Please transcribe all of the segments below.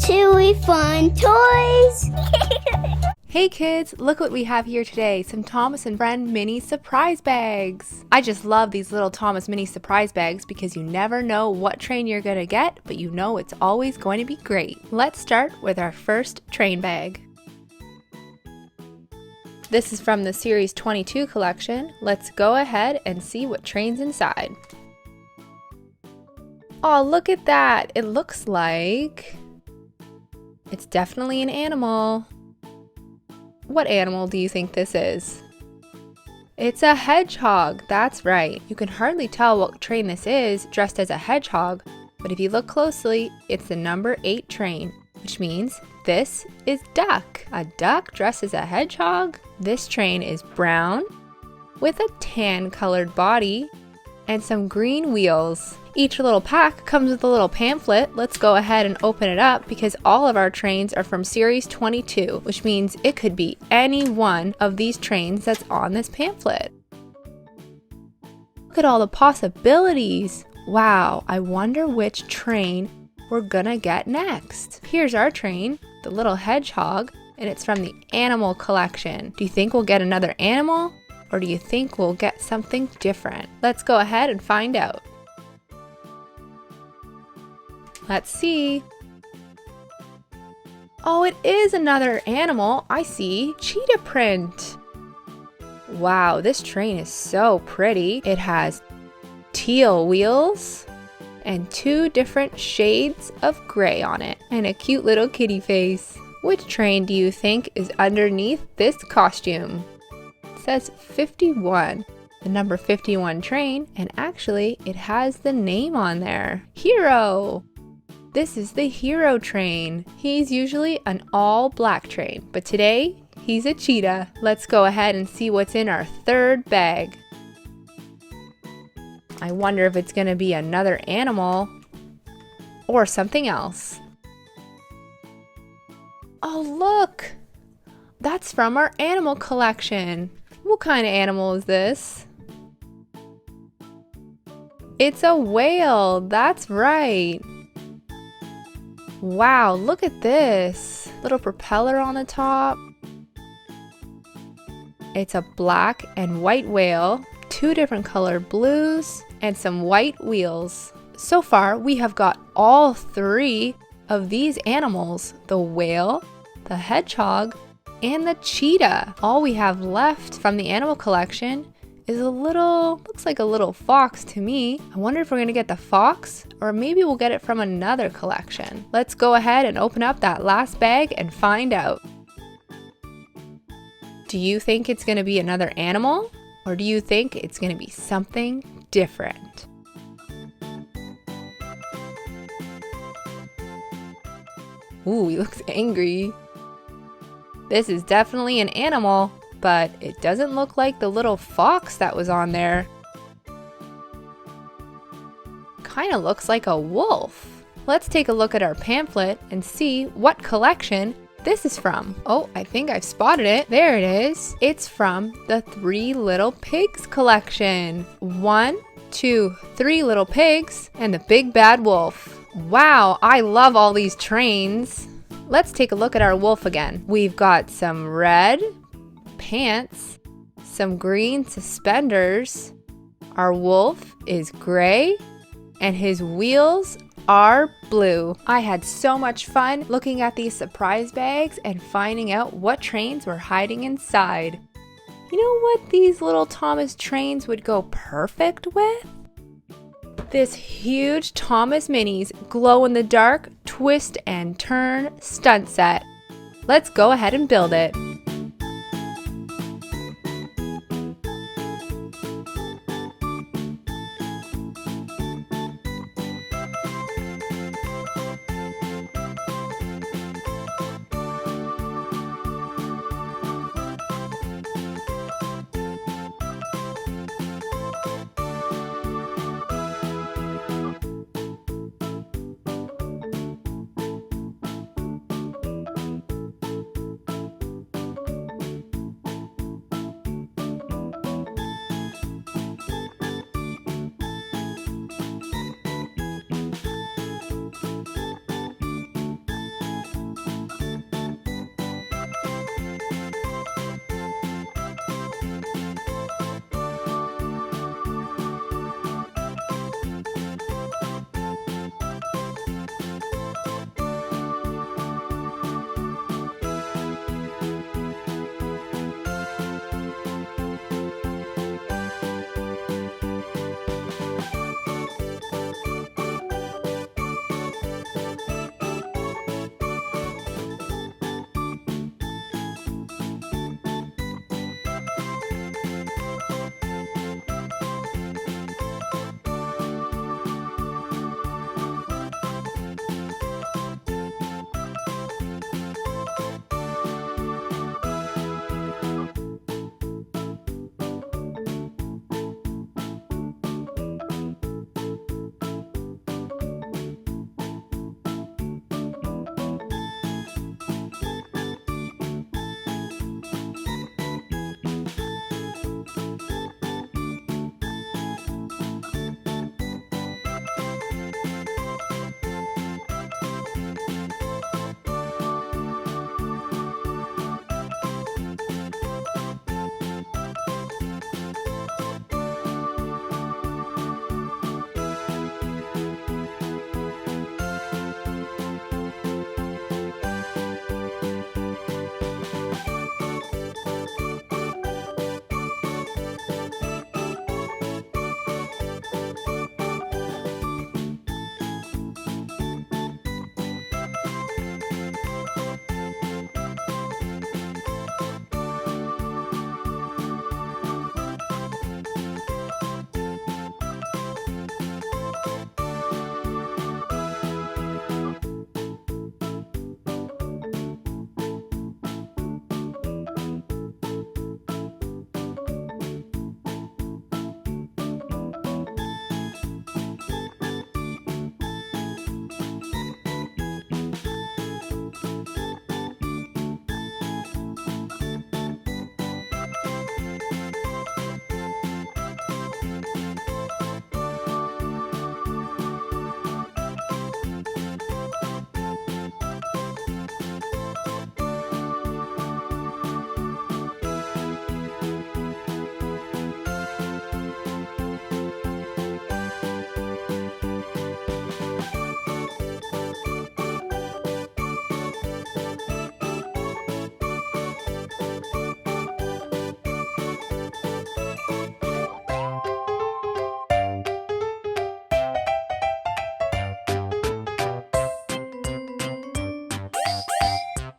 Chewy fun toys. Hey kids, look what we have here today, some Thomas and Friend mini surprise bags. I just love these little Thomas mini surprise bags because you never know what train you're gonna get, but you know it's always going to be great. Let's start with our first train bag. This is from the Series 22 collection. Let's go ahead and see what train's inside. Oh, look at that! It looks like it's definitely an animal. What animal do you think this is? It's a hedgehog, that's right. You can hardly tell what train this is dressed as a hedgehog, but if you look closely, it's the number 8 train, which means this is Duck. A duck dressed as a hedgehog? This train is brown with a tan colored body and some green wheels. Each little pack comes with a little pamphlet. Let's go ahead and open it up because all of our trains are from Series 22, which means it could be any one of these trains that's on this pamphlet. Look at all the possibilities. Wow, I wonder which train we're gonna get next. Here's our train, the little hedgehog, and it's from the animal collection. Do you think we'll get another animal? Or do you think we'll get something different? Let's go ahead and find out. Let's see. Oh, it is another animal. I see. Cheetah print. Wow, this train is so pretty. It has teal wheels and 2 different shades of gray on it and a cute little kitty face. Which train do you think is underneath this costume? It says 51. The number 51 train, and actually it has the name on there. Hero! This is the Hero train. He's usually an all black train, but today he's a cheetah. Let's go ahead and see what's in our third bag. I wonder if it's gonna be another animal or something else. Oh, look! That's from our animal collection. What kind of animal is this? It's a whale, that's right. Wow, look at this. Little propeller on the top. It's a black and white whale, 2 different colored blues, and some white wheels. So far, we have got all 3 of these animals, the whale, the hedgehog, and the cheetah. All we have left from the animal collection is looks like a little fox to me. I wonder if we're gonna get the fox, or maybe we'll get it from another collection. Let's go ahead and open up that last bag and find out. Do you think it's gonna be another animal, or do you think it's gonna be something different? Ooh, he looks angry. This is definitely an animal, but it doesn't look like the little fox that was on there. Kinda looks like a wolf. Let's take a look at our pamphlet and see what collection this is from. Oh, I think I've spotted it. There it is. It's from the 3 Little Pigs collection. 1, 2, 3 little pigs and the big bad wolf. Wow, I love all these trains. Let's take a look at our wolf again. We've got some red pants, some green suspenders. Our wolf is gray and his wheels are blue. I had so much fun looking at these surprise bags and finding out what trains were hiding inside. You know what these little Thomas trains would go perfect with? This huge Thomas Minis glow in the dark twist and turn stunt set. Let's go ahead and build it.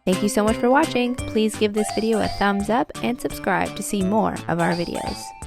Thank you so much for watching. Please give this video a thumbs up and subscribe to see more of our videos.